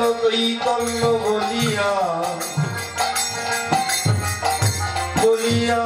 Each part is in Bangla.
চৈতন্য বলিয়া বলিয়া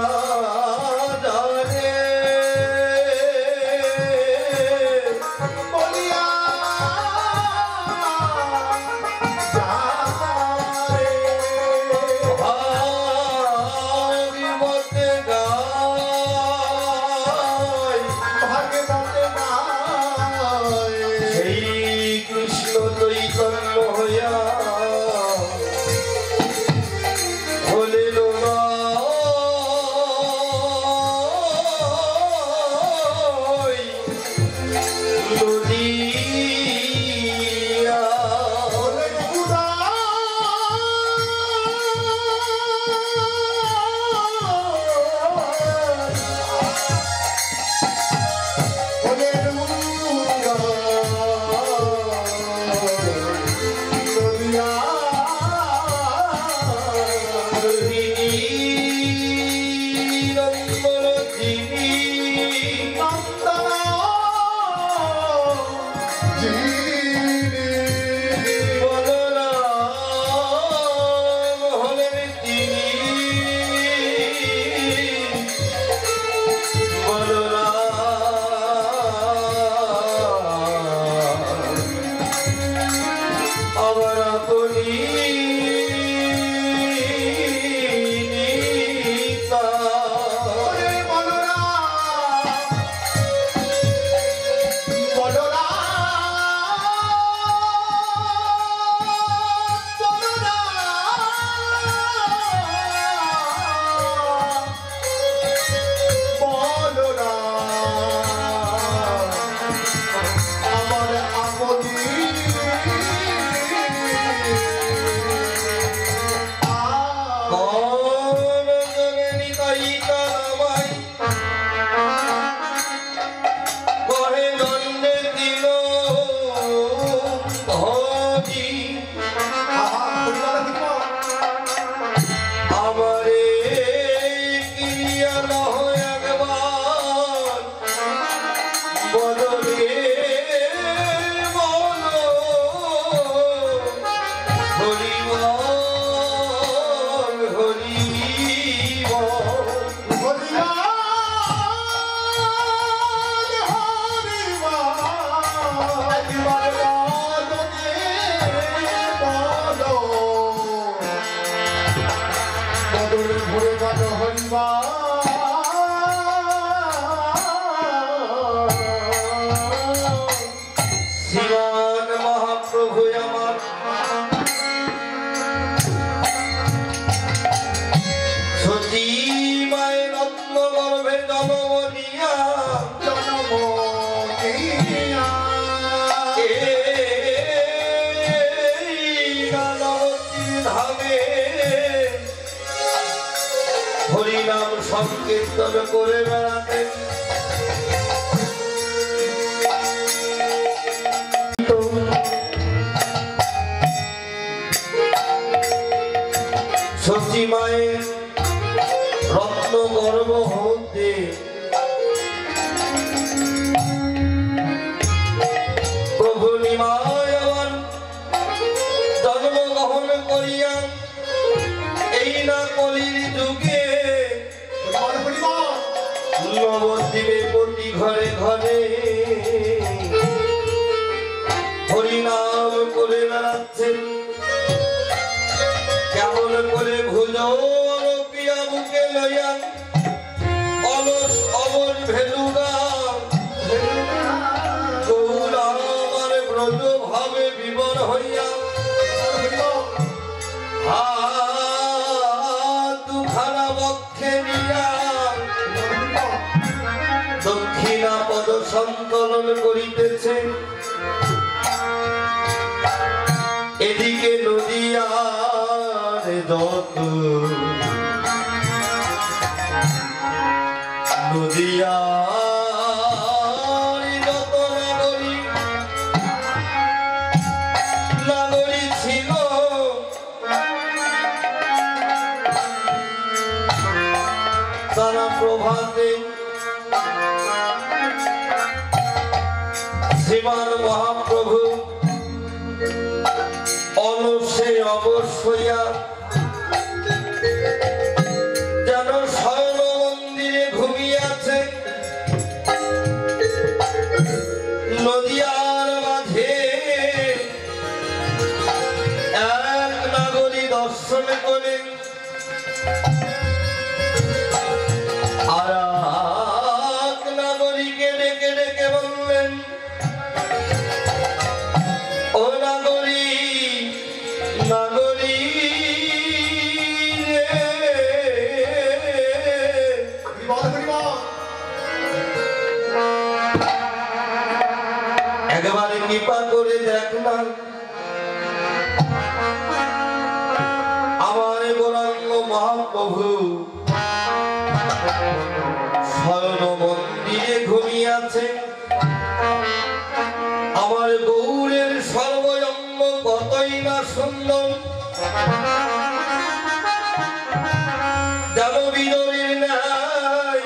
হরিনাম সংকীর্তন করে বেড়াতেন। সচী মায়ের রত্ন গর্ভ হতে প্রভু নিমায় আমার জন্মগ্রহণ করিয়া এই না কলির যুগে নবদ্বীপে প্রতি ঘরে ঘরে হরিনাম করে বেড়াচ্ছেন। কেমন করে ভুলো পিয়া বুকে লইয়া অলস অবর ভেলুগা গৌরা আমার ব্রজ ভাবে বিবর হইয়া দুখানা বক্ষে নিয়া দক্ষিণা পদ সন্তরণ করিতেছে। এদিকে নদিয়ার যত নদিয়ার যত নাগরী ছিল তারা প্রভাতে শ্রীমান মহাপ্রভু অবশ্যই যেন স্বর্ণ মন্দিরে ঘুমিয়ে আছে নদিয়ার মাঝে এক নাগরী দর্শন করে আর এক নাগরীকে ডেকে ডেকে বললেন, ও নাগরী নাগরী একেবারে কৃপা করে দেখ না আমার গৌরাঙ্গ মহাপ্রভু স্বর্ণ মন্দিরে ঘুমিয়ে আছে। আমার গৌরের সর্বজন্ম কতই না সুন্দর, যেন বিদরের নাই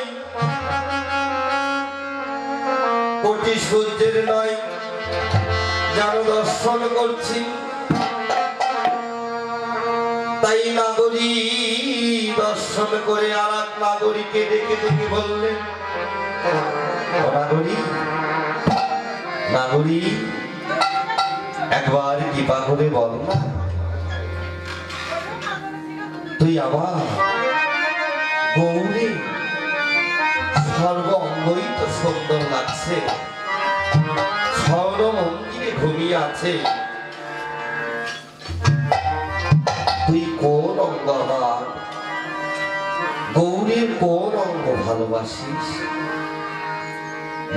কোটি সূর্যের নয়, যেন দর্শন করছি। তাই নাগরী দর্শন করে আর এক নাগরীকে ডেকে ডেকে বললেন, নাগরী নাগরী একবার কৃপা করে বল না, তুই আমার গৌরী সর্ব অঙ্গই তো সুন্দর লাগছে, স্বর্ণ মন্দিরে ঘুমিয়ে আছে, তুই কোন অঙ্গ আমার গৌরীর কোন অঙ্গ ভালোবাসিস?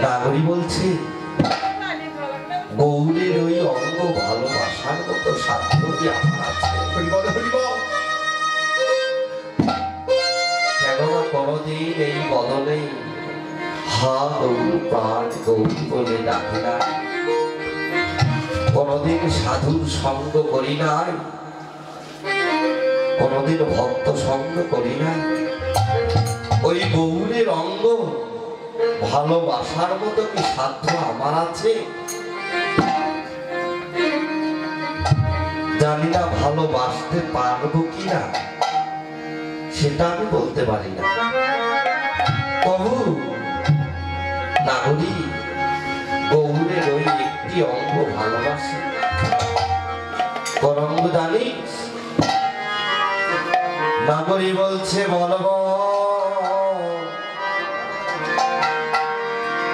নাগরী বলছে, গৌরীর ওই অঙ্গ ভালোবাসার মতো সাধ্য কি আমার আছে? কেননা কোনদিন এই বদলে হা গৌর প্রাণ গৌরী বলে ডাকে না, কোনদিন সাধুর সঙ্গ করি নাই, কোনদিন ভক্ত সঙ্গ করি না। ওই গৌরের অঙ্গ ভালোবাসার মতো কি সাধ্য আমার আছে? জানি না ভালোবাসতে পারবো কিনা, সেটা আমি বলতে পারি না। প্রভু নাগরী গৌরের ওই একটি অঙ্গ ভালোবাসে, কোন অঙ্গ জানিস? নাগরী বলছে, বলব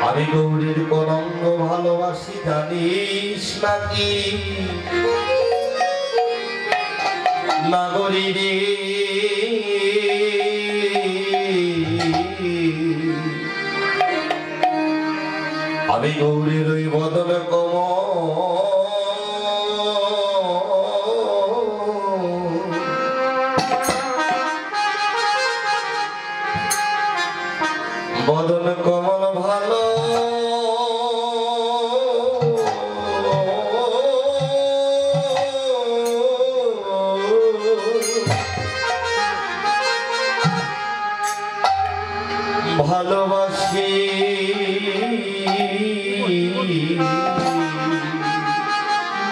আমি গৌরীর কোন অঙ্গ ভালোবাসি জানিস নাকি? নাগরী রে আমি গৌরীর ওই বদন বদন কমল ভালো ভালোবাসি,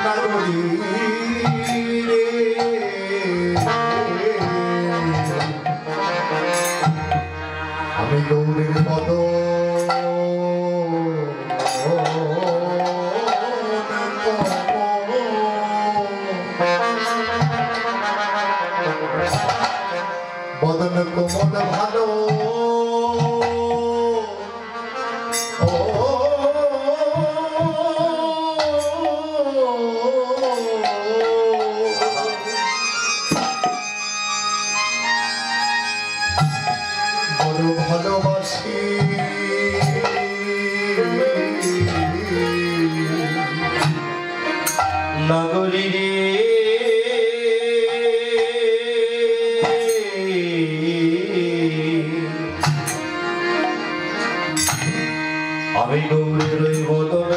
নাগরী আমি গৌরীর মতো বদন কোমল ভালো ভালোবাসি, নাগরী রে আমি গৌরের ওই বদন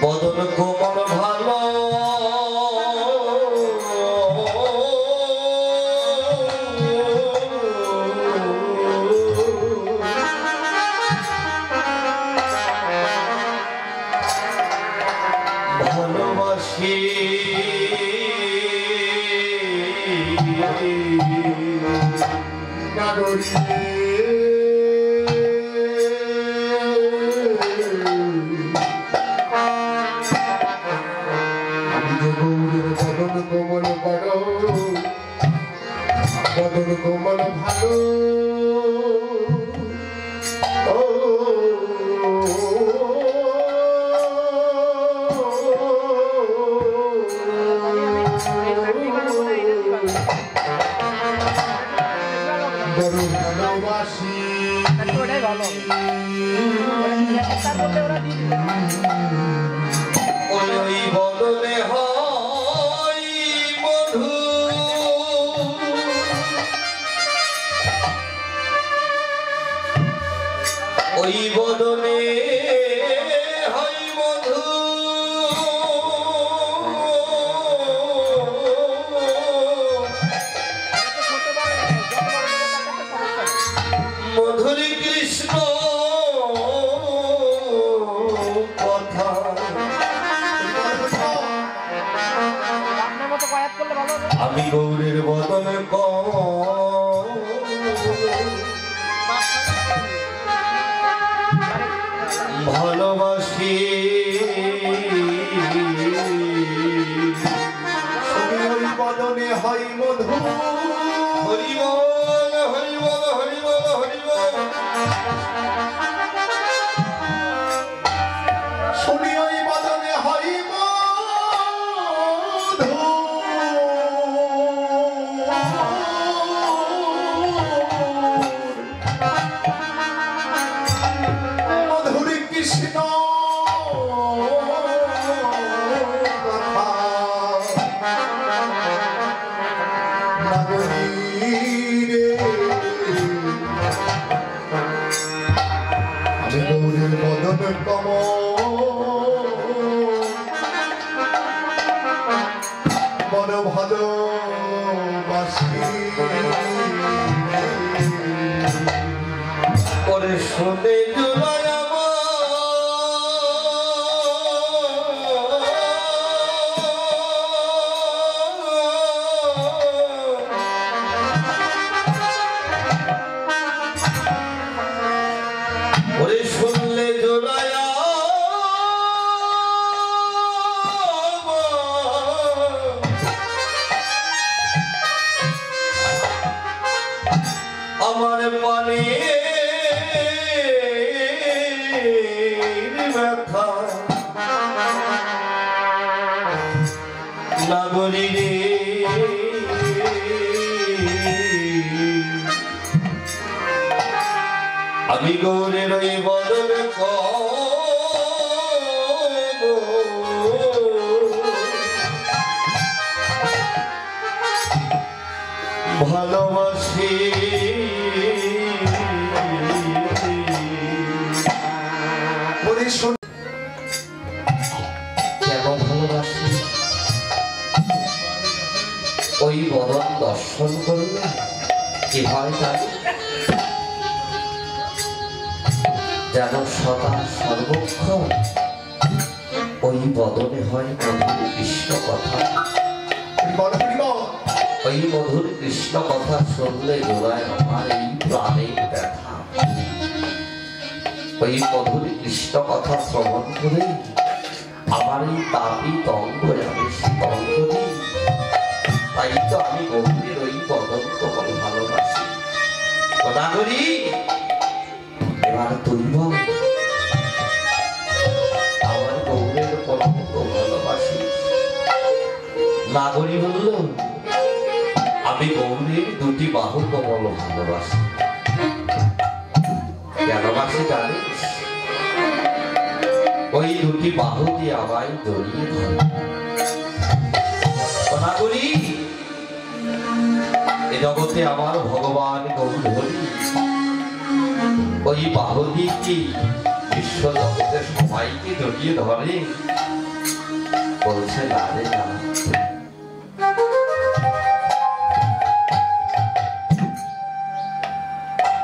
বদন কোমল ভালো আমি গৌরের বদনে ভালোবাসি বদনে হয় মধু হরিবল হরিবল হরিবল হরিবল শুনি ওই বদনে হয় শুনে ওরে শুনলে জোড়ায়া আমার পানে নাগরী রে আমি গৌরের ওই বদনে ভালোবাসি কেন ভালোবাসি ওই বদন দর্শন করলে কি হয় জানি যেন সদা সর্বক্ষণ ওই বদনে হয় মধুর কৃষ্ণ কথা ওই মধুর কৃষ্ণ কথা শুনলে জোড়ায় আমার এই প্রাণের ব্যথা ওই মধুর কৃষ্ণ কথা শ্রবণ করে আমার এই তাপি তঙ্গ আমি শীতল করি তাই তো আমি গভীর ওই বদন তোমার ভালোবাসি নাগরী এবার তুই বল আমার গৌরের কত ভালোবাসি নাগরী বলল আমি গৌরের দুটি বাহু কমল ভালোবাসি কেন বাসি জানিস ওই দুটি বাহু দিয়ে আমায় জড়িয়ে ধরে নাগরী এ জগতে আমার ভগবান গৌর হরি ওই বাহু দিয়ে কি বিশ্ব জগতের সবাইকে জড়িয়ে ধরে বলছে না রে না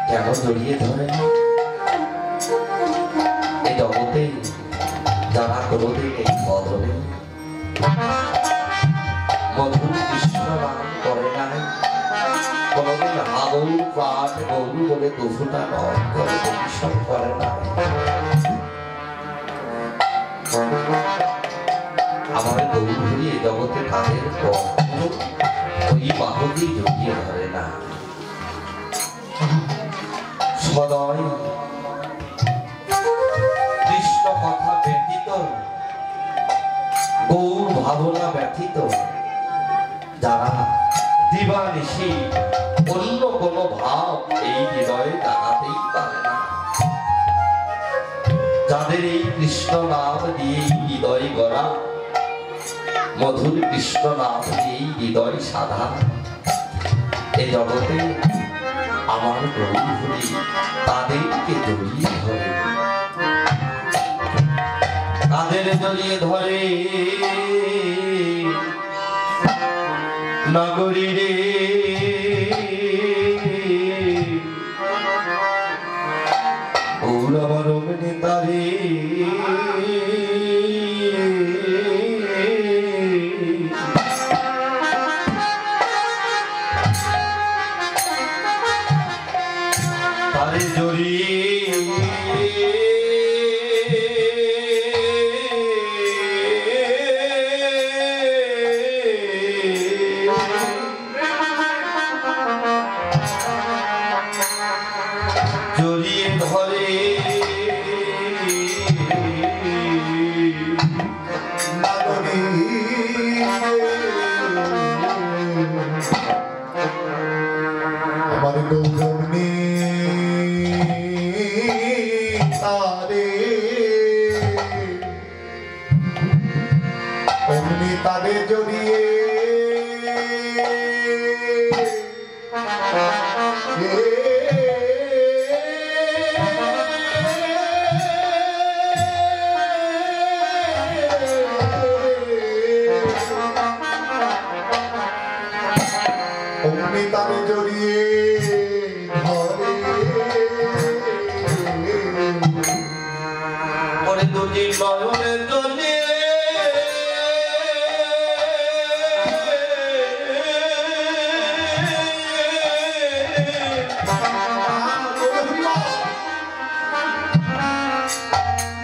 কেন জড়িয়ে ধরে না এই জগতে যারা কোনোদিন এই বদলে মধুর কৃষ্ণ নাম করে নাই কোনদিন হাগল প্রাণ গরু বলে দুফুটা নয় করে পরিশ্রম করে না। আমার গৌর হরি এ জগতে তাদের ওই বাহুকেই জড়িয়ে ধরে না। সদয় কৃষ্ণ কথা ব্যতীত গৌর ভাবনা ব্যতীত যারা দিবানিশি অন্য কোনো ভাব এই হৃদয়ে জানাতেই পারে না, যাদের এই কৃষ্ণ নাম দিয়ে হৃদয় গড়া, মধুর কৃষ্ণ নাম দিয়ে হৃদয় সাধা, এই জগতে আমার প্রভু হরি তাদেরকে জড়িয়ে ধরে, তাদের জড়িয়ে ধরে। নগরী রে গৌরবর নেতারে তারে জড়িয়ে তাদের জড়িয়ে অমনি তাদের জড়িয়ে ধরে পরে দুটি নয়নের জলে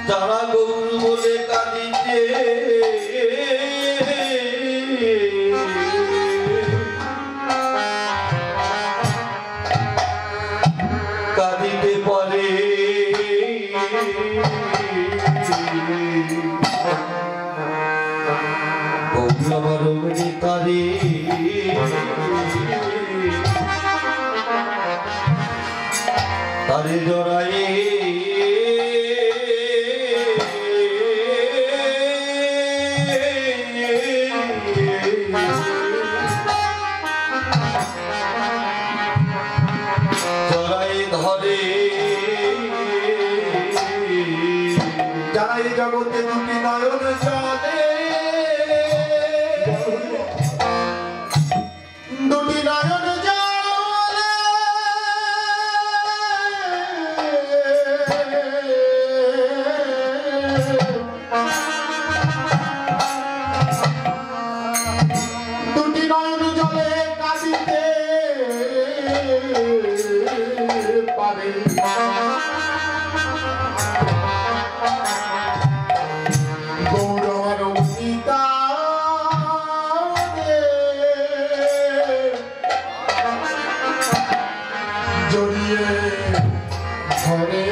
যারা গৌর বলে কাঁদিতে কাঁদিতে পারে গৌরবর নেতারে তারে জড়ায়ে যারা এই জগতে দুটি নয়ন জলে দুটি নয়ন জলে দুটি নয়ন জলে কাঁদিতে পারে জড়িয়ে ধরে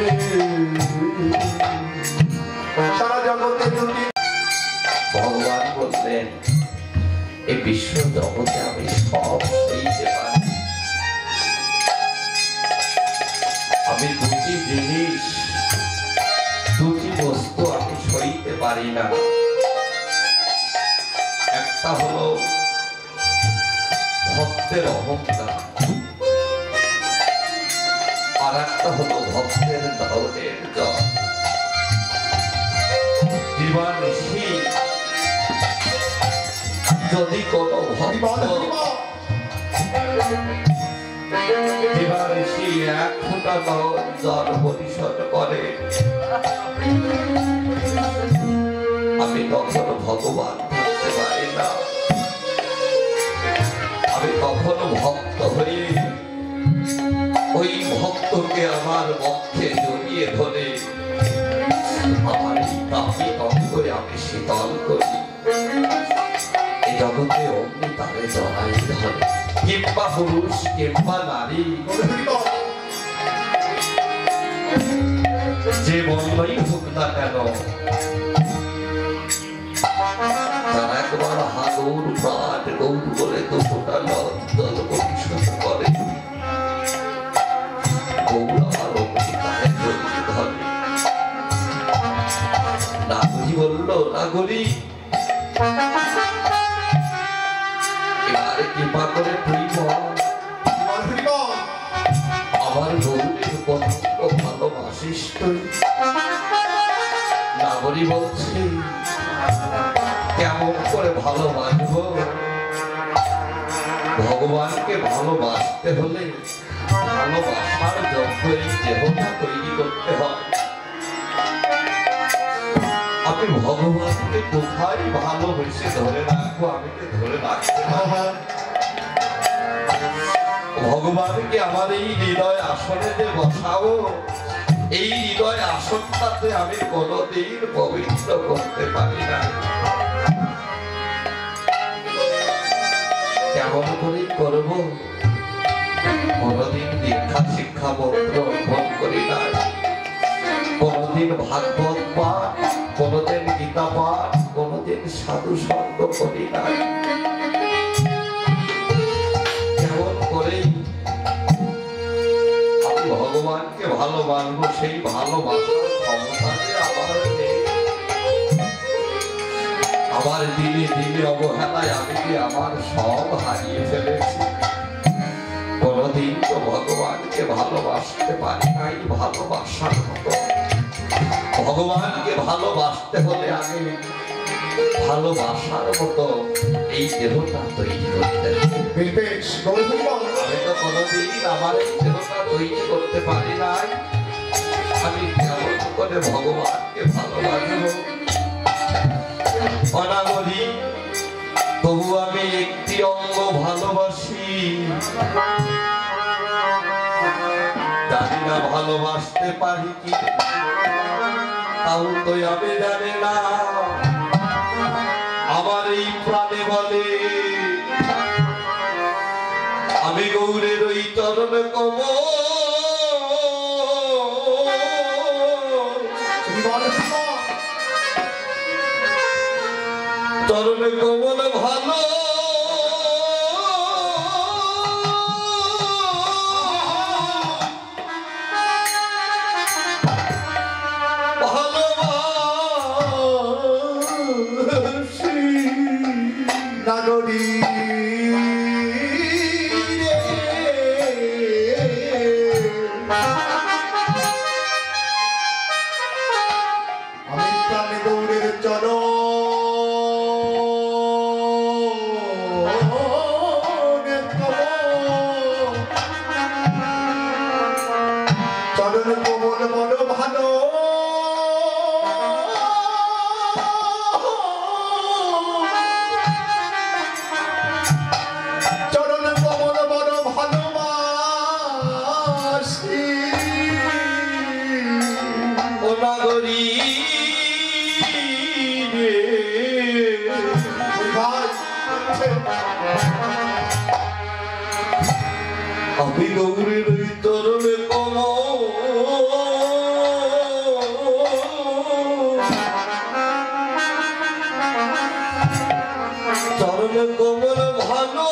সারা জগতে দুটি। ভগবান বললেন এই বিশ্ব জগতে আমি সব সইতে পারি, আমি দুটি জিনিস দুটি বস্তু আমি সইতে পারি না। একটা হলো ভক্তের অহংকার, আর একটা হলো ভক্তের দৌড়ের জল। দিবানিশি যদি কোনো ভক্ত দিবানিশি এক ফোঁটা জল পরিশোধ করে, আমি তখন ভগবান থাকতে পারি না, আমি কখনো ভক্ত হয়ে ওই ভক্তকে আমার বক্ষে জড়িয়ে ধরে আমার এই তাপি অঙ্গরে আমি শীতল করি। এই জগতে অগ্নি তারে জড়াই ধরে, কিংবা পুরুষ কিংবা নারী, যে বন্ধই হোক না কেন, তারা একবার হাগৌর প্রাণ গৌর বলে দুটা নন্দন পরিশোধ করে। গৌর আমার অগ্নি তারে জড়িয়ে ধরে। নাগরী বলল, নাগরী এবারে কৃপা করে তুই বল, আমার গৌরীর কত ভালোবাসিস তুই? নাগরী বলছি, কেমন করে ভালোবাসব? ভগবানকে ভালোবাসতে হলে ভালোবাসার যোগ্য এই দেহটা তৈরি করতে হয়। আমি ভগবানকে কোথায় ভালোবেসে ধরে রাখবো? আমি ধরে রাখতে হয়। ভগবানকে আমার এই হৃদয় আসনে যে বসাবো, এই হৃদয় আসনটাতে আমি কোনদিন পবিত্র করতে পারি না। কেমন করে করব? কোনদিন দীক্ষা শিক্ষা মন্ত্র অর্পণ করি না, কোনদিন ভাগবত পাঠ, কোনদিন গীতা পাঠ, কোনদিন সাধু সঙ্গ করি না। কেমন করে আমি ভগবানকে ভালোবাসবো? সেই ভালোবাসার ক্ষমতা যে আমার নেই। আমার দিনে দিনে অবহেলায় আমি কি আমার সব হারিয়ে ফেলেছি। কোনদিন তো ভগবানকে ভালোবাসতে পারি নাই ভালোবাসার মতো। ভগবানকে ভালোবাসতে হলে আগে ভালোবাসার মতো এই দেহটা তৈরি করতে হবে। আমি তো কোনদিন আমার এই দেহটা তৈরি করতে পারি নাই। আমি কেমন করে ভগবানকে ভালোবাসবো? অনাগরী, তবু আমি একটি অঙ্গ ভালোবাসি। জানি না ভালোবাসতে পারি কি, তাও তো আমি জানি না। আমার এই প্রাণে বলে আমি গৌরের ওই চরণ কমল, চরণ কমল ভালো ভালোবাসি। নাগরী আমি প্রাণে গৌরের চরণ কোমল বড় ভালো চরণ কোমল বড় ভালোবাসি। ও নাগরী আমি গৌরের ওই চরণে কমল, চরণে কমল ভালো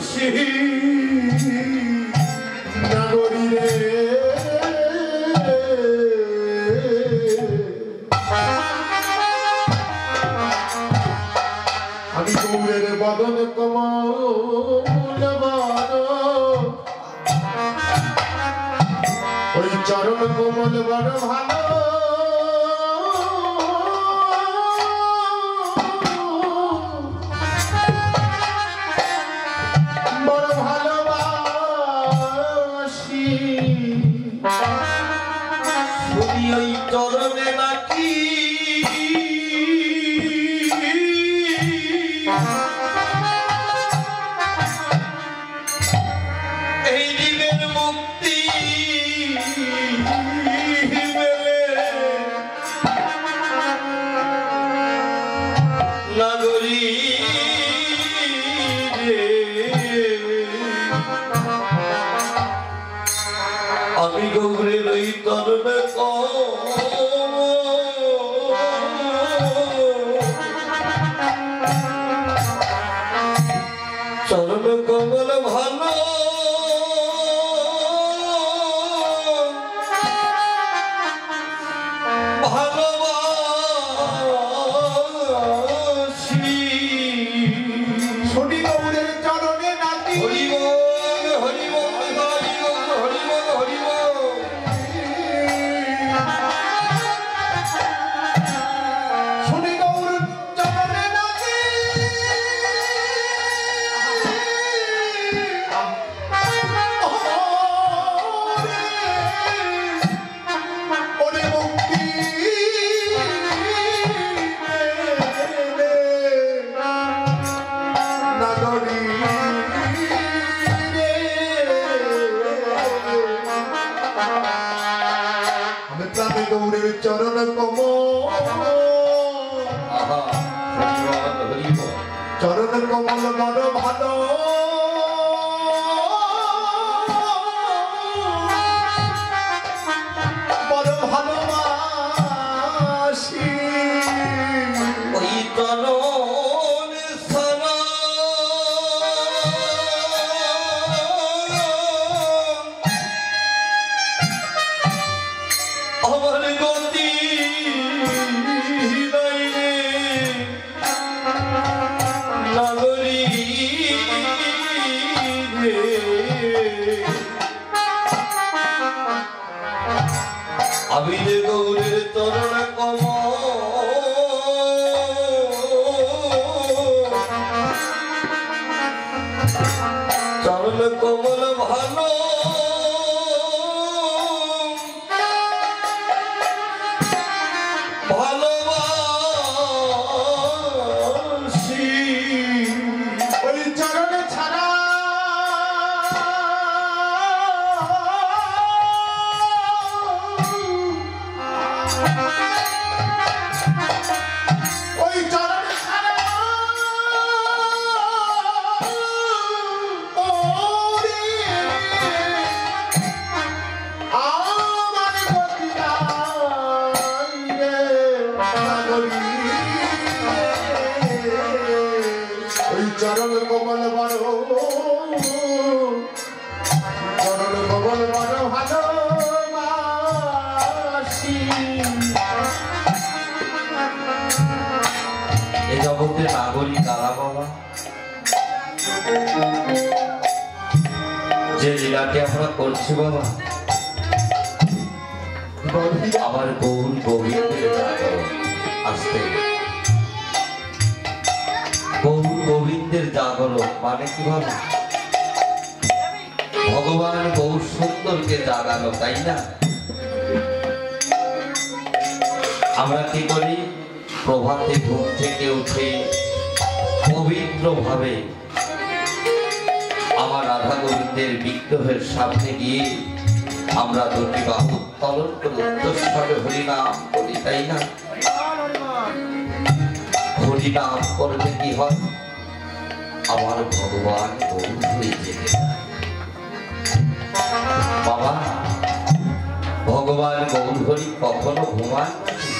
ভালোবাসি। নাগরী রে আমি গৌরের বদন কমল বড়, ওই চরণ কোমল বড় ভালো বড় ভালোবাসি। শুনি ওই চরণে নাকি এই দিনের মুক্তি মেলে নাগরী আমি গৌরের ওই তরণে চরণ কমল ভালো ভালোবাসি শনি গৌরের চরণে নাকি হরিবল হরিবল হরিবল হরিবল হরিবল শনি গৌরের চরণে নাকি ওরে মুক্তি নাগরী আমি প্রাণে গৌরের চরণ কম আহা হরিবল হরিবল চরণ কমল বড় ভালো বড় ভালোবাসি ওই তরণ সারা আমার গতি নাই রে নাগরী রে আমি যে গৌরের চরণ কম চরণ কমল ভালো ভালোবাসি ওই চরণ ছাড়া ওই চরণ ছাড়া ওরে আমার গতি নাই রে নাগরী ওই চরণ কমল বড় চরণ কমল বড় ভালোবাসি এই জগতে নাগরিক কারা বাবা যে লীলাটি আমরা করছি বাবা আমার গৌর গোবিন্দের জাগরণ আসতে গৌর গোবিন্দের জাগরণ মানে কি বাবা ভগবান গৌর সুন্দরকে জাগানো তাই না আমরা কি করি প্রভাতে ঘুম থেকে উঠে পবিত্র ভাবে আমার রাধা গোবিন্দের বিগ্রহের সামনে গিয়ে আমরা দুটি বাহু উত্তোলন করে উচ্চস্বরে হরিনাম করি তাই না হরিনাম করলে কি হয় আমার ভগবান গৌর হয়ে জেগে যায় বাবা ভগবান গৌর হরি কখনো ঘুমান নাকি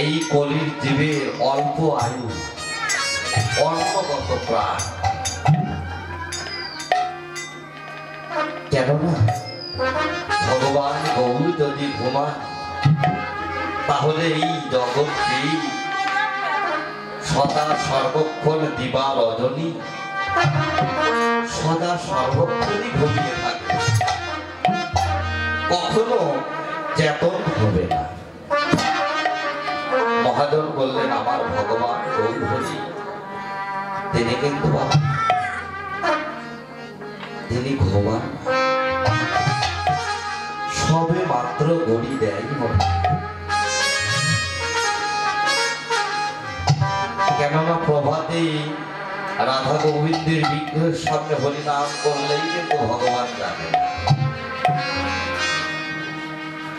এই কলির জীবের অল্প আয়ু অল্পগত প্রাণ কেননা ভগবান গৌর যদি ঘুমান তাহলে এই জগৎটি সদা সর্বক্ষণ দিবা রজনী সদা সর্বক্ষণই ঘুমিয়ে থাকবে কখনো চেতন হবে না মহাজন বললেন আমার ভগবান গৌর হরি তিনি কিন্তু তিনি ঘুমান মাত্র গড়ি দেয় হবে। কেননা প্রভাতে রাধা গোবিন্দের বিগ্রহের সামনে হরিনাম করলেই কিন্তু ভগবান জানে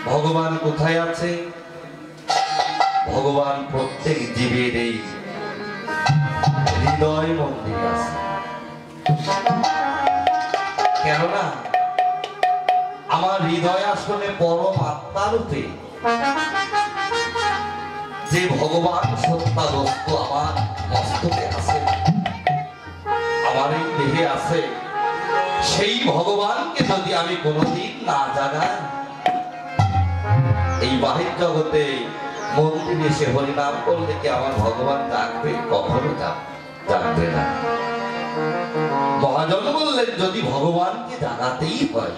ভগবান কোথায় আছে। ভগবান প্রত্যেক জীবের এই হৃদয় মন্দিরে আছে। কেননা আমার হৃদয় আসলে পরম আত্মা রূপে যে ভগবান সত্তা বস্তু আমার মস্তকে আছে, আমার এই দেহে আছে, সেই ভগবানকে যদি আমি কোনোদিন না জানাই, এই বাহির জগতে মন্দিরে এসে হরিনাম করলে কি আমার ভগবান জাগবে? কখনো জাগবে না। মহাজন বললেন যদি ভগবানকে জানাতেই হয়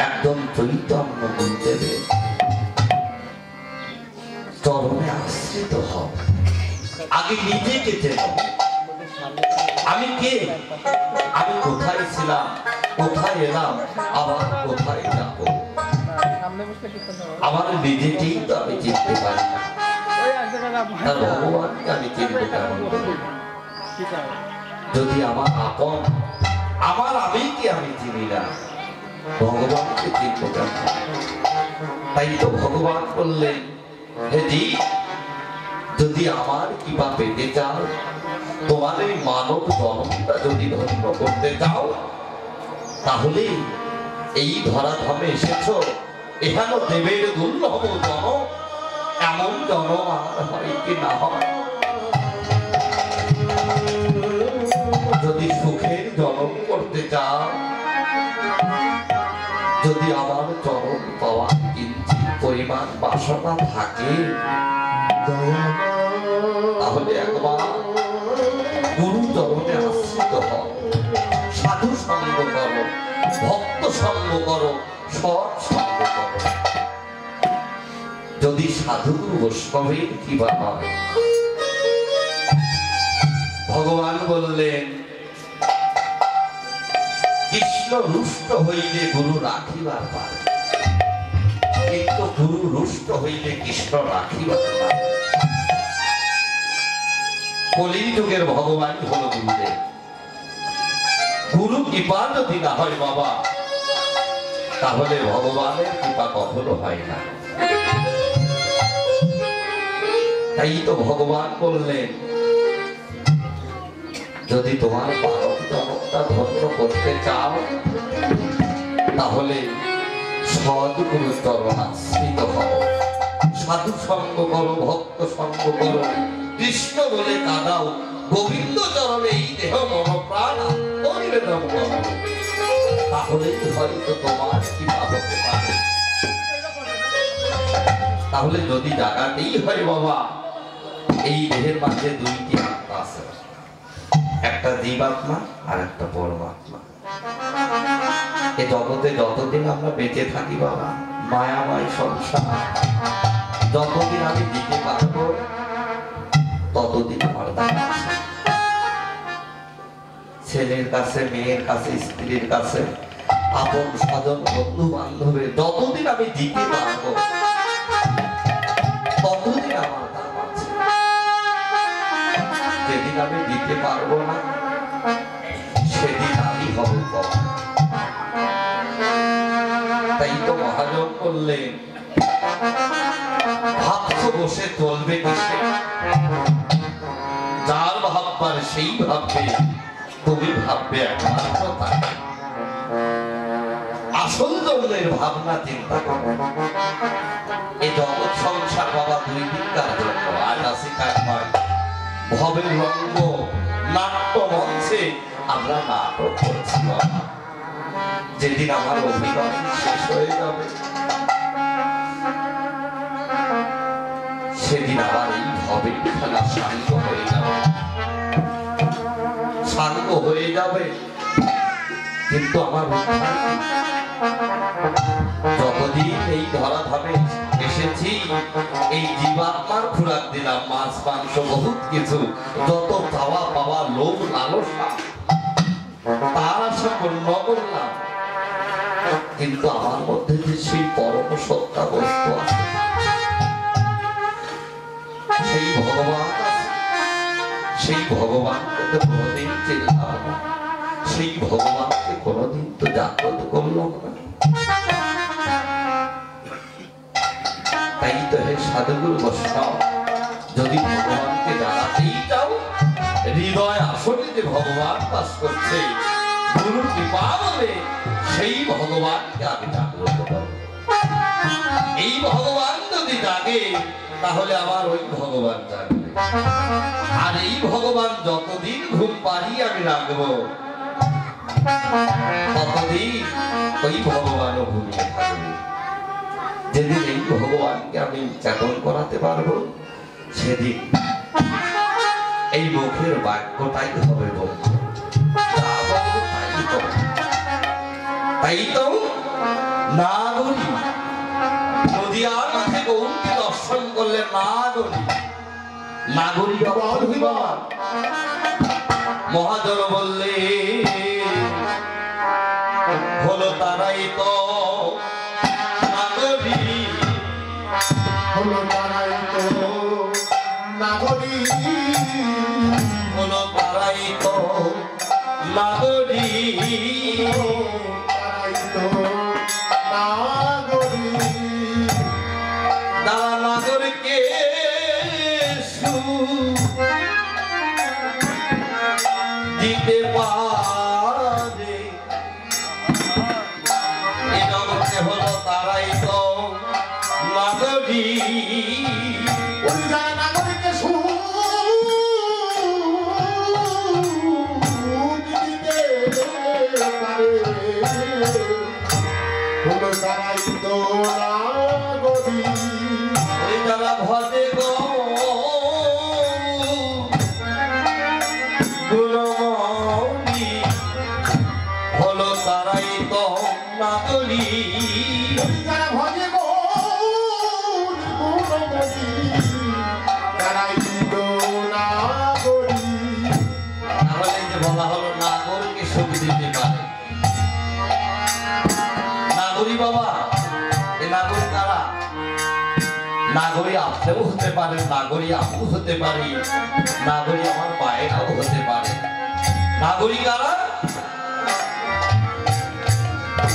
একদম চৈতন্য গুরুদেবের চরণে আশ্রিত হও। আগে নিজেকে চেনো, আমি কে, আমি কোথায় ছিলাম, কোথায় এলাম, আবার কোথায় যাব। আমার নিজেকেই তো আমি চিনতে পারি না, তার ভগবানকে আমি চিনতে কেমন করি? যদি আমার আপন আমার আমিকে আমি চিনি না, ভগবানকে চিনতে কেমন? তাই তো ভগবান বললেন, হে জীব, যদি আমার কৃপা পেতে চাও, তোমার এই মানব জন্মটা যদি ধন্য করতে চাও, তাহলে এই ধরাধামে এসেছো, এখানে দেবের দুর্লভ জন্ম, এমন জন্ম আর হয় কি না হয়? যদি সুখের জন্ম করতে চাও, যদি আমার চরণ পাওয়া কিঞ্চিত পরিমাণ বাসনা থাকে, তাহলে একবার গুরু চরণে আশ্রিত হও, সাধু সঙ্গ করো, ভক্ত সঙ্গ করো, সৎ সঙ্গ করো। যদি সাধু বৈষ্ণবের কৃপা হয়, ভগবান বললেন কৃষ্ণ রুষ্ট হইলে গুরু রাখিবার পারে, কিন্তু গুরু রুষ্ট হইলে কৃষ্ণ রাখিবার পারে। কলির যুগের ভগবান হলো গুরুদেব। গুরু কৃপা যদি না হয় বাবা, তাহলে ভগবানের কৃপা কখনো হয় না। তাই তো ভগবান বললেন যদি তোমার পারম জনকটা ধন্য করতে চাও, তাহলে সদ্গুরু চরণ আশ্রিত হও, সাধু সঙ্গ করো, ভক্ত সঙ্গ করো, কৃষ্ণ বলে কাঁদাও, গোবিন্দ চরণে এই দেহ মন প্রাণ আত্মনিবেদন করো, তাহলেই হয়তো তোমার কৃপা হতে পারে। তাহলে যদি জাগাতেই হয় বাবা, এই দেহের মাঝে দুইটি আত্মা আছে, একটা জীবাত্মা আর একটা পরমাত্মা। এই জগতে যতদিন আমরা বেঁচে থাকি বাবা, মায়াময় সংসার, যতদিন আমি দিতে পারবো ততদিন আমার দাম আছে। ছেলের কাছে, মেয়ের কাছে, স্ত্রীর কাছে, আপন স্বজন, বন্ধু বান্ধবের যতদিন আমি দিতে পারবো ততদিন আমার দাম আছে। যেদিন আমি দিতে পারবো না, সেদিন আমি হব কম। তাই তো মহাজন করলেন ভাবছো বসে চলবে কিসে, যার ভাববার সেই ভাববে, তুমি ভাববে একমাত্র তাকে। আসল জন্মের ভাবনা চিন্তা করো। এই জগৎ সংসার বাবা দুই দিনকার জন্য, আজ আসি কাজ নয়। ভবের রঙ্গ নাট্য মঞ্চে আমরা নাটক করছি বাবা। যেদিন আমার অভিনয় শেষ হয়ে যাবে, সেদিন আবার এই ভবের খেলা শান্ত হয়ে যাবে, শান্ত হয়ে যাবে। কিন্তু আমার যতদিন এই ধরাধামে এসেছি, এই জীবাত্মার খোরাক দিলাম, মাছ মাংস বহুত কিছু, যত চাওয়া পাওয়া লোভ লালসা, তার আশা পূর্ণ করলাম। কিন্তু আমার মধ্যে যে সেই পরম সত্তা বস্তু আছে, সেই ভগবান আছে, সেই ভগবানকে তো কোনোদিন চিনলাম না, সেই ভগবানকে কোনোদিন তো জাগ্রত করলাম না। তাই তো হে সাধুগুরু বৈষ্ণব, যদি ভগবানকে জানাতেই চাও, হৃদয় আসলে যে ভগবান বাস করছে, গুরু কৃপা বলে সেই ভগবানকে আমি জাগ্রত করব। এই ভগবান যদি জাগে তাহলে আমার ওই ভগবান জাগবে, আর এই ভগবান যতদিন ঘুম পাড়ি আমি রাখবো ততদিন ওই ভগবানও ঘুমিয়ে থাকবে। যেদিন এই ভগবানকে আমি জাগরণ করাতে পারবো, সেদিন এই মুখের বাক্যটাই হবে বন্ধু, তাই তো নাগরী নদিয়ার মাঝে গৌরকে দর্শন করলে নাগরী মহাজন বললে হলো তারাই তো নাগরী, হলো তারাই তো নাগরী, হলো তারাই তো নাগরী, তারাই তো নাগরী। তারা নাগরকে দিতে পারে, এ জগতে হলো তারাই তো নাগরী। ওই যারা নাগরিককে সুখ দিতে পারে, হলো তারাই তো নাগরী। ওই যারা ভজে গো গুণমণি, হলো তারাই তো নাগরী। ওই যারা ভজে গো গুণমণি, তারাই তো নাগরী। তাহলে যে বলা হলো নাগরকে সুখ দিতে পারে, নাগরী বাবা, এ নাগরী কারা? নাগরী আপনিও হতে পারে, নাগরী আপু হতে পারি, নাগরী আমার পায়েরাও হতে পারে। নাগরী কারা?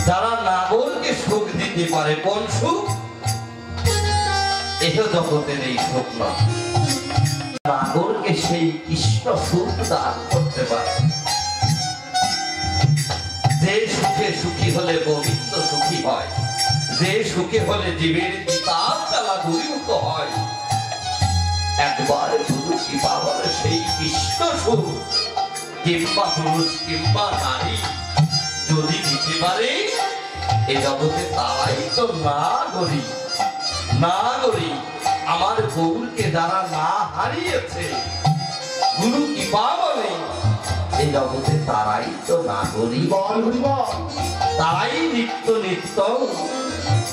যারা নাগরকে সুখ দিতে পারে। কোন সুখ? এহ জগতের এই সুখ নয়, নাগরকে সেই কৃষ্ণ সুখ দান করতে পারে। যে সুখে সুখী হলে গোবিন্দ সুখী হয়, যে সুখে হলে জীবের তাপ জ্বালা দূরীভূত হয়, একবার শুধু কৃপা বলে সেই কৃষ্ণ সুখ কিংবা পুরুষ কিংবা নারী যদি দিতে পারে, এ জগতে তারাই তো নাগরী। নাগরী আমার গৌরকে যারা না হারিয়েছে, গুরু কৃপা বলে এই জগতে তারাই তো নাগরী, তারাই নিত্য নিত্য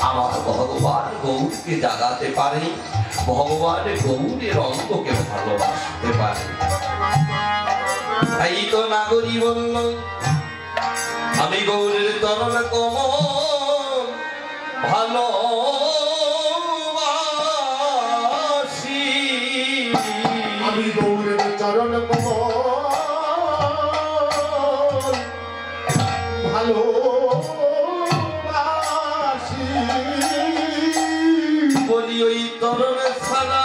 আমার ভগবান গৌরকে জাগাতে পারে, ভগবান গৌরের অঙ্গকে ভালোবাসতে পারে। তাই তো নাগরী বলল আমি গৌরের চরণ কমল ভালোবাসি, আমি গৌরের চরণ কমল ভালোবাসি। বলি ওই চরণ ছাড়া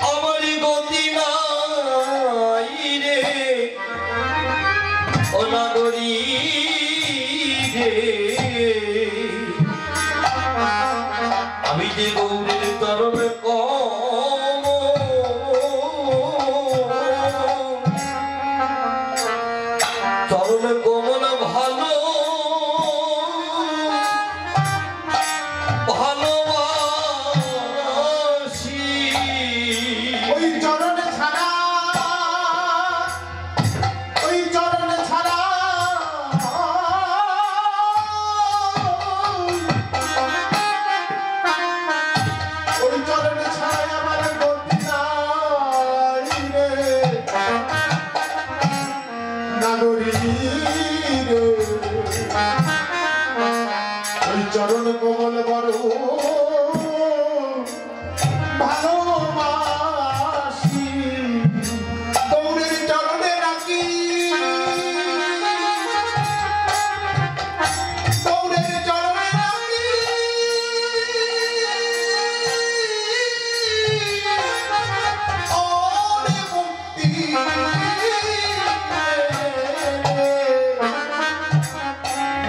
আমারই গতি নাই রে, ও নাগরী রে। আমি যে গৌরের চরণ চরণ কমল ভালোবাসি। ওই চরণে ছাড়া, ওই চরণে ছাড়া ওই চরণে ছাড়া আমার গতি নাই রে। নাগরী রে ওই চরণ কমল বড় ভালোবাসি গৌরের চরণে রাখি গৌরের চরণে রাখি ওরে মুক্তি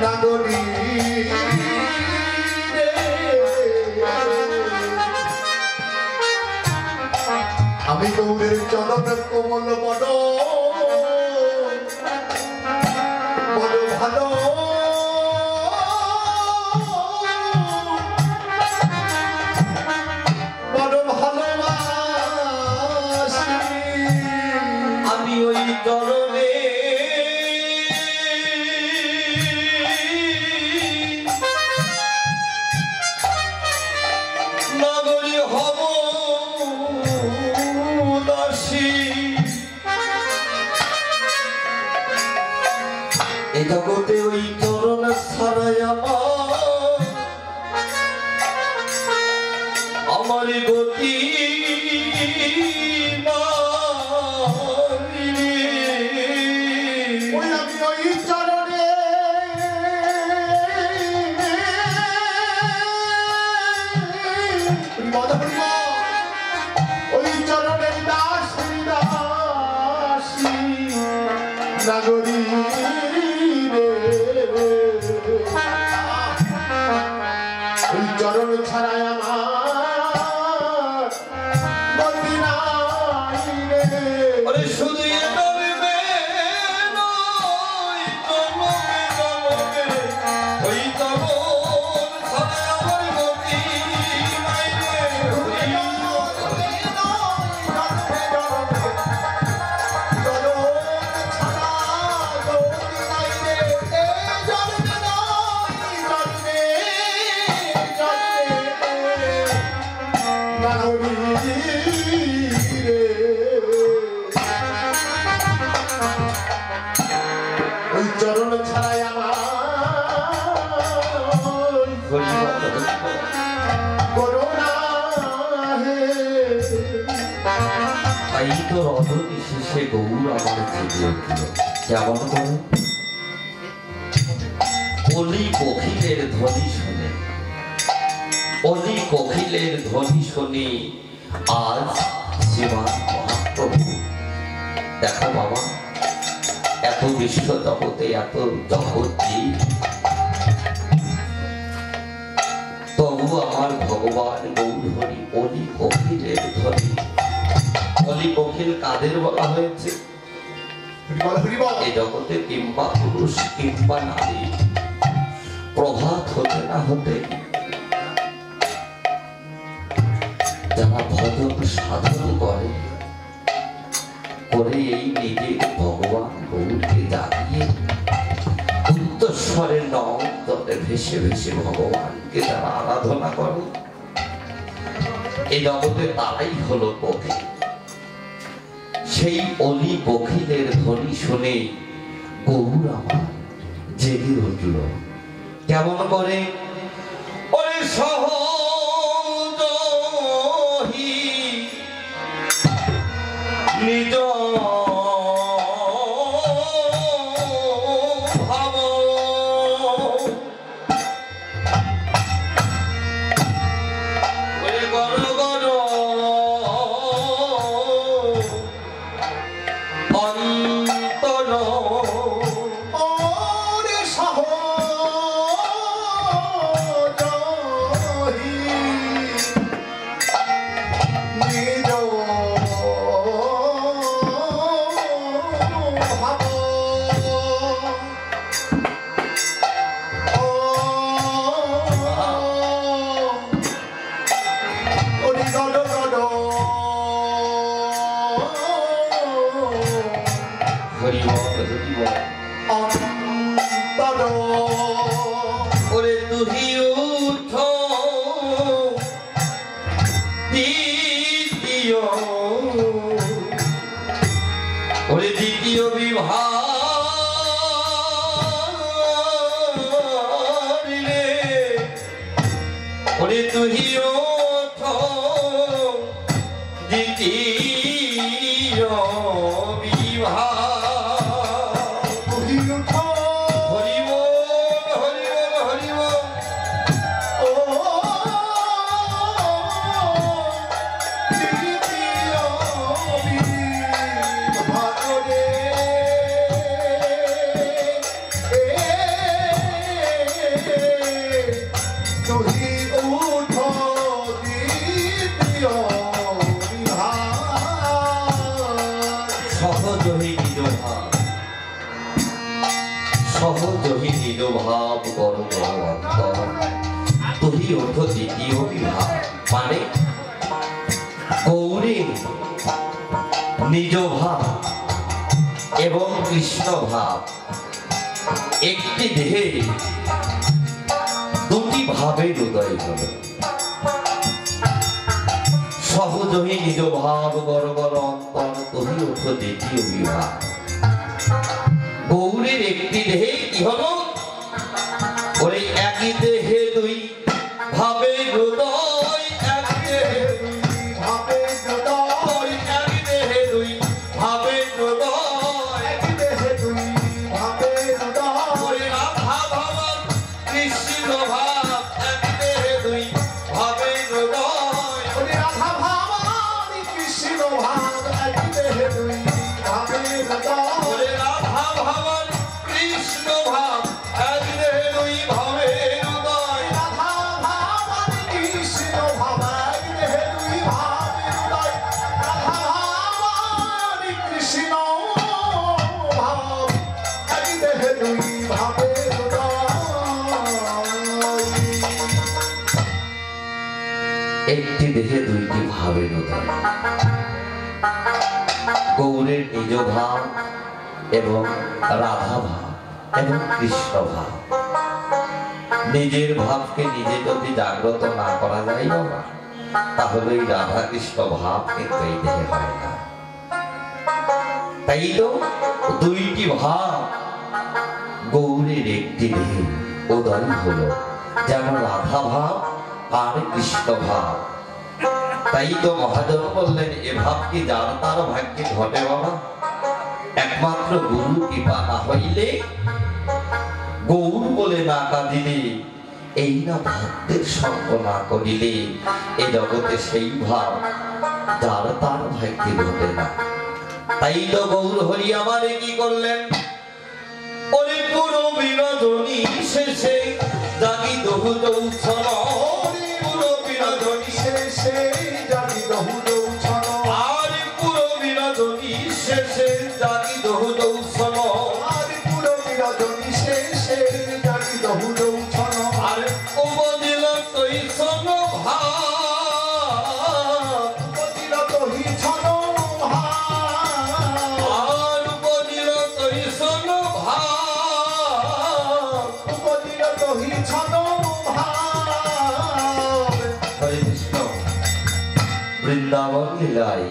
নাগরী আমি গৌরের চরণ কোমল বড় বড় ভালো বড় ভালোবাসি আমি ওই চরণে নগরী হব দাসী। এ জগতে ওই চরণ ছাড়াই আমার গতি ওই আমি ওই চরণে ওই চরণের দাসী দাসী নাগরী রে ওই চরণ ছাড়াই আমার গতি নাই রে ওরে শুধু এ জন্মে নয়, জন্মে জন্মে ওই চরণ ছাড়া আমার গতি নাই রে। ওই চরণ ছাড়াই আমার করোনা হে তাই তো রজনী শেষে গৌর আমার জেগে উঠল। কেমন করে? অলি কোকিলের ধ্বনি শুনে, অলি কোকিলের ধ্বনি শুনে আজ শ্রীমান মহাপ্রভু দেখো বাবা, এত বিশ্ব জগতে এত জগৎ নেই, তবু আমার ভগবান গৌরহরি অলি কোকিলের ধ্বনি। অলি কোকিল কাদের বলা হয়েছে? এ জগতে কিংবা পুরুষ কিংবা নারী প্রভাত হতে না হতে যারা ভজন সাধন করে করে এই নিজের ভগবান গৌরকে জাগিয়ে উত্তরস্বরের নদে ভেসে ভেসে ভগবানকে যারা আরাধনা করে এই জগতে তারাই হলো কোকিল। সেই অলি কোকিলের ধ্বনি শুনে গৌর আমার জেগে উঠল। কেমন করে? ওরে সহজহি নিজ ভাব ওরে গর গর অন্তর ওরে সহজহি নিজ ভাব ওরে গড গড অন্তর ওরে তুহি উঠ দ্বিতীয় ওরে দ্বিতীয় বিভাগ তুহি ওঠো দ্বিতীয় বিবাহ তুহি ওঠো হরি বল হরি বল হরি বল ও দ্বিতীয় বিবাহ রে তুহি ওঠো দ্বিতীয় সহজহি নিজ ভাব সহজহি নিজ ভাব কর অন্তর তুহি ওঠ দ্বিতীয় বিভাগ মানে গৌরী নিজ ভাব এবং কৃষ্ণ ভাব একটি দেহে দুটি ভাবের উদয় হল সহজহি নিজ ভাব বড় বড় অন্তর তুহি ওঠ দ্বিতীয় বিভাগ গৌরীর একটি দেহে কি হলো ওরে একই দেহে দুই ভাবের হৃদয় এক দেহে ভাবে হৃদয় একই দেহে দুই ভাবের হৃদয় দেহে তুই ভাবে হৃদয় ওরে রাধা ভাবন কৃষ্ণ ভাব এক দেহে দুই ভাবের হৃদয় ওরে রাধা ভাবানি কৃষ্ণ ভাব এক দেহে তুই ভাবে হৃদয় ওরে রাধা ভাবন কৃষ্ণ ভাব এক দেহে দুই ভাবের হৃদয় রাধা ভাবানি কৃষ্ণ ভাব এক দেহে তুই ভাবে হৃদয় রাধা ভাবানি কৃষ্ণ ভাব এক দেহে তুই ভাবে একটি দেহে দুইটি ভাবের উদয় গৌরের নিজ ভাব এবং রাধা ভাব এবং কৃষ্ণ ভাব নিজের ভাবকে নিজে যদি জাগ্রত না করা যায় বাবা তাহলে এই রাধা কৃষ্ণ ভাব কিন্তু এই দেহে হয় না তাই তো দুইটি ভাব গৌরের একটি দেহে উদয় হলো যেন রাধা ভাব আর কৃষ্ণ ভাব তাই তো মহাজন বললেন এ ভাব কি যার তার ভাগ্যে ঘটে বাবা একমাত্র গুরু কৃপা না হইলে গৌর বলে না কাঁদিলে এই না ভক্তের সঙ্গ না করিলে এই জগতে সেই ভাব যার তার ভাগ্যে ঘটে না তাই তো গৌর হরি আমারে কি করলেন ওরে পুরো বিনোদনী শেষে জাগি দহু দৌছন পুরো বিনোদনী শেষে জানি দহু দৌছন আরে পুরো বিনোদনী শেষে জাগি দহু দৌছন আরে পুরো বিনোদনী শেষে জানি দহু দৌছন আরে উপদিল তৈ সন ভাব উপদিল তহি ছন ভাব আর উপদিল তৈ সন ভাব উপদিল তহি ছন ভাব হরে কৃষ্ণ বৃন্দাবন লীলায়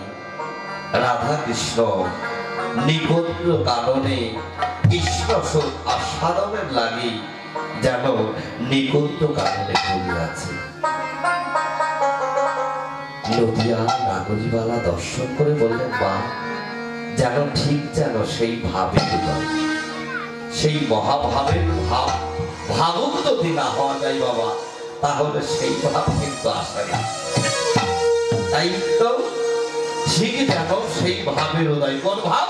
রাধা কৃষ্ণ নিকট্র কারণে কৃষ্ণ আস্বাদনের লাগি যেন নিকট্র কারণে করিয়াছে নদিয়া নাগরিবালা দর্শন করে বললেন মা যেন ঠিক যেন সেই ভাবে সেই মহাভাবের ভাব ভাবুক যদি না হওয়া যায় বাবা তাহলে সেই ভাব কিন্তু আসে না তাই তো ঠিক যেন সেই ভাবের উদয় কোন ভাব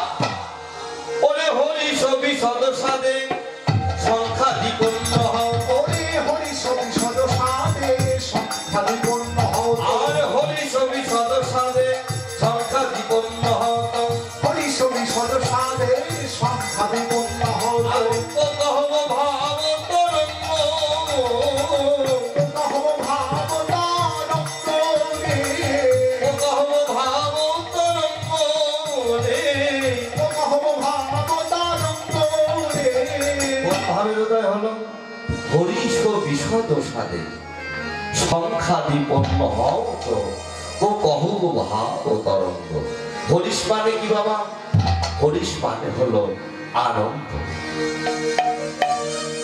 ওরে হরি ছবি সদসাদে সংখ্যা দ্বিপন্ন হও ওরে হরি সবি সদসাদে সংখ্যা বিপন্ন হও আর হরি ছবি সদসাদে সংখ্যা দ্বিপন্ন হও হরি সবি সদসাদে সংখ্যা বিপন্ন হও আর কত হব ভাব তরঙ্গ কত হব ভাব তারঙ্গ রে কত হব ভাব তরঙ্গ রে কত হব ভাব তারঙ্গ রে কোন ভাবের উদয় হলো হরিষ বিশদ সাদে সংখ্যা দ্বিপন্ন হও তো ও কহব ভাব ও তরঙ্গ হরিষ মানে কি বাবা হরিষ মানে হলো আনন্দ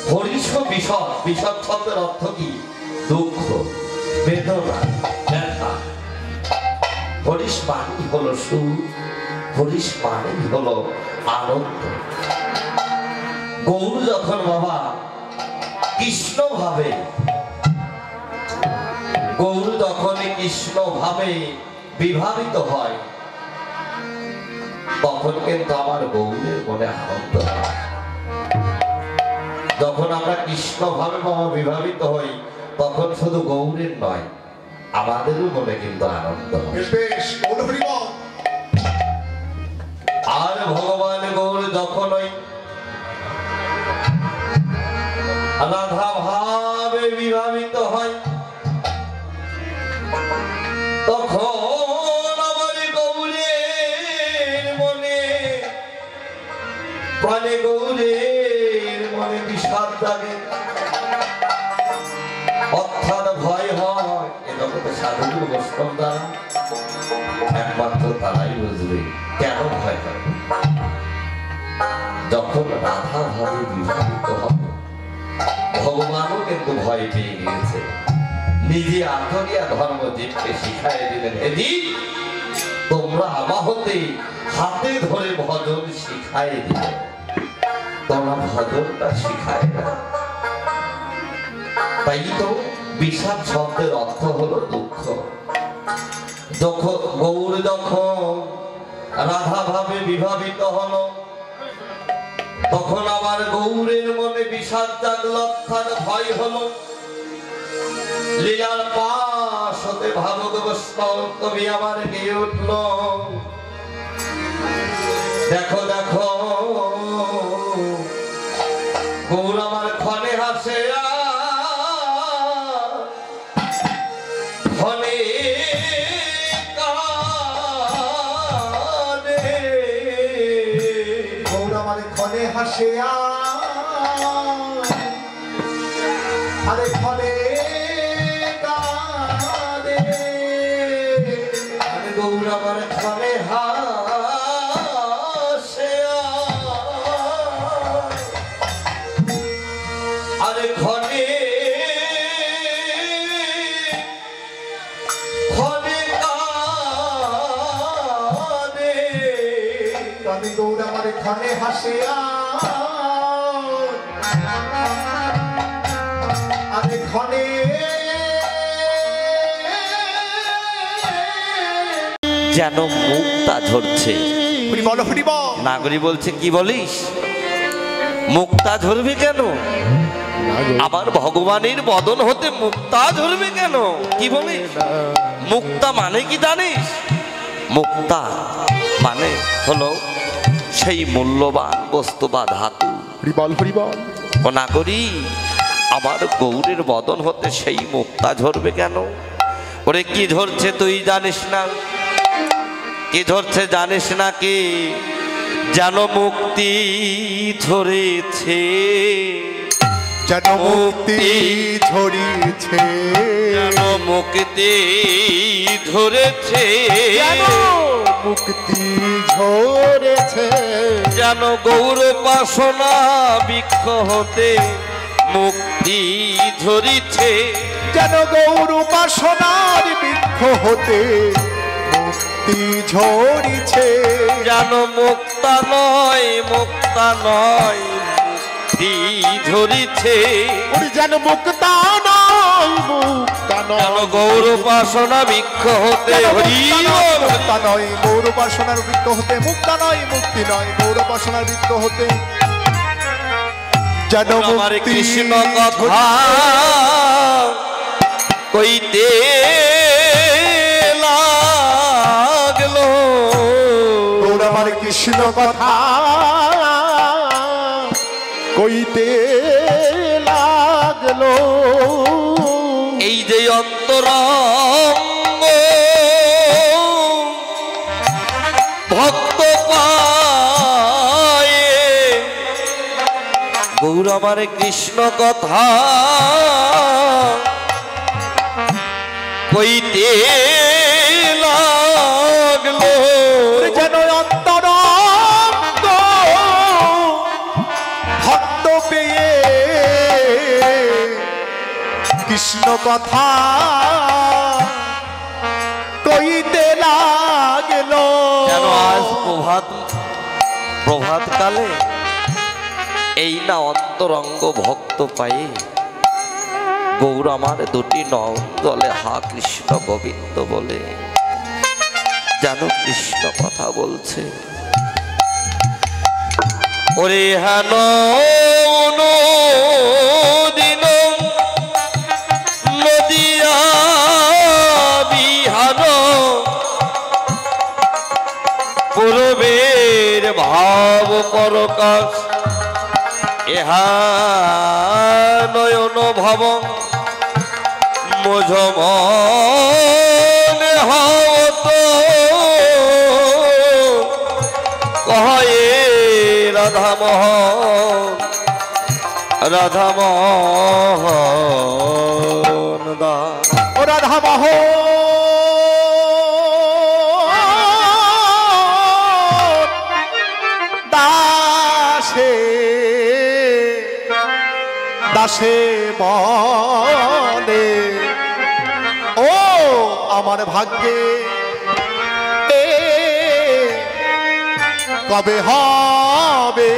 হরিষ বিশদ বিশদ শব্দের অর্থ কি দুঃখ বেদনা ব্যথা। হরিশ মানেই হলো সুখ, হরিশ মানেই হলো আনন্দ। গৌর যখন বাবা কৃষ্ণ ভাবে, গৌর যখন কৃষ্ণ ভাবে বিভাবিত হয়, তখন কিন্তু আমার গৌরের মনে আনন্দ হয়। যখন আমরা কৃষ্ণ ভাবে বাবা বিভাবিত হই, তখন শুধু গৌরের নয়, আমাদেরও মনে কিন্তু আনন্দ হয়। আর ভগবান গৌর যখন ওই রাধা ভাবে বিভাবিত হয়, তখন আমার গৌরের মনে, প্রাণে গৌরের মনে বিষাদ জাগে, অর্থাৎ ভয় হয়। এ জগতে সাধু বৈষ্ণব দ্বারা একমাত্র তারাই বুঝবে কেন ভয় হয়। যখন রাধা ভাবে বিভাবিত হবে, ভগবানও কিন্তু ভয় পেয়ে গিয়েছে। নিজে আন্তরিয়া ধর্মজীবকে শিখাই দিলেন, এদিন তোমরা আমা হতে হাতে ধরে ভজন শিখাই দিলে, তোমরা ভজনটা শিখায় না। তাই তো বিষাদ শব্দের অর্থ হলো দুঃখ। যখন গৌর যখন রাধা ভাবে বিভাবিত হলো, তখন আবার গৌরের মনে বিষাদ জাগলো, অর্থাৎ ভয় হলো। লীলার পাশ হতে ভাবক বৈষ্ণব কবি আমার গিয়ে উঠল, দেখো দেখো গৌর আমার ক্ষণে হাসে, ক্ষণে কাঁদে। গৌর আমার ক্ষণে হাসে, আরে ক্ষণে কাঁদে। আরে গৌর আমার ক্ষণে হাসে, আরে ক্ষণে ক্ষণে কাঁদে। আমি গৌর আমার ক্ষণে হাসে, আরে ক্ষণে যেন মুক্তা ঝরছে। বলো হরি বল। নাগরী বলছে, কি বলিস, মুক্তা ঝরবে কেন? আবার ভগবানের বদন হতে মুক্তা ঝরবে কেন? কি বলিস? মুক্তা মানে কি জানিস? মুক্তা মানে হলো সেই মূল্যবান বস্তু বা ধাতু। ও নাগরী, আমার গৌরের বদন হতে সেই মুক্তা ঝরবে কেন? ওরে কি ঝরছে তুই জানিস না? কি ঝরছে জানিস না কি? যেন মুক্তি ঝরেছে, যেন মুক্তি ঝরিছে, যেন মুক্তি ধরেছে, যেন মুক্তি ঝরেছে, যেন গৌর বাসনা বৃক্ষ হতে মুক্তি ঝরিছে, যেন গৌর উপাসনার বৃক্ষ হতে মুক্তি ঝরিছে, যেন মুক্তা নয়, মুক্তা নয়, মুক্তি ঝরিছে, যেন মুক্তা নয়, মুক্তা নয়, যেন গৌর উপাসনা বৃক্ষ হতে মুক্তা নয়, গৌর উপাসনার বৃক্ষ হতে মুক্তা নয়, মুক্তি নয়, গৌর উপাসনার বৃক্ষ হতে যেন আমার কৃষ্ণ কথা কইতে লাগলো, গৌর আমার কৃষ্ণ কথা কইতে লাগলো। এই যে অন্তরঙ্গ ভক্ত পায়ে, গৌর আমার কৃষ্ণ কথা কইতে লাগলো, যেন অন্তরঙ্গ ভক্ত পেয়ে কৃষ্ণ কথা প্রভাতকালে এই না অন্তরঙ্গ ভক্ত পায়ে গৌর আমার দুটি নয়ন জলে হা কৃষ্ণ গোবিন্দ বলে যেন কৃষ্ণ কথা বলছে। ওরে হেন দিন নদিয়া বিহান পূর্বের ভাব পরকাশ ইহা নয়ন ভব মোঝমনে হত কহে রাধামোহন দা ও রাধামোহন দাসে দাসে মনে ও আমার ভাগ্যে কবে হবে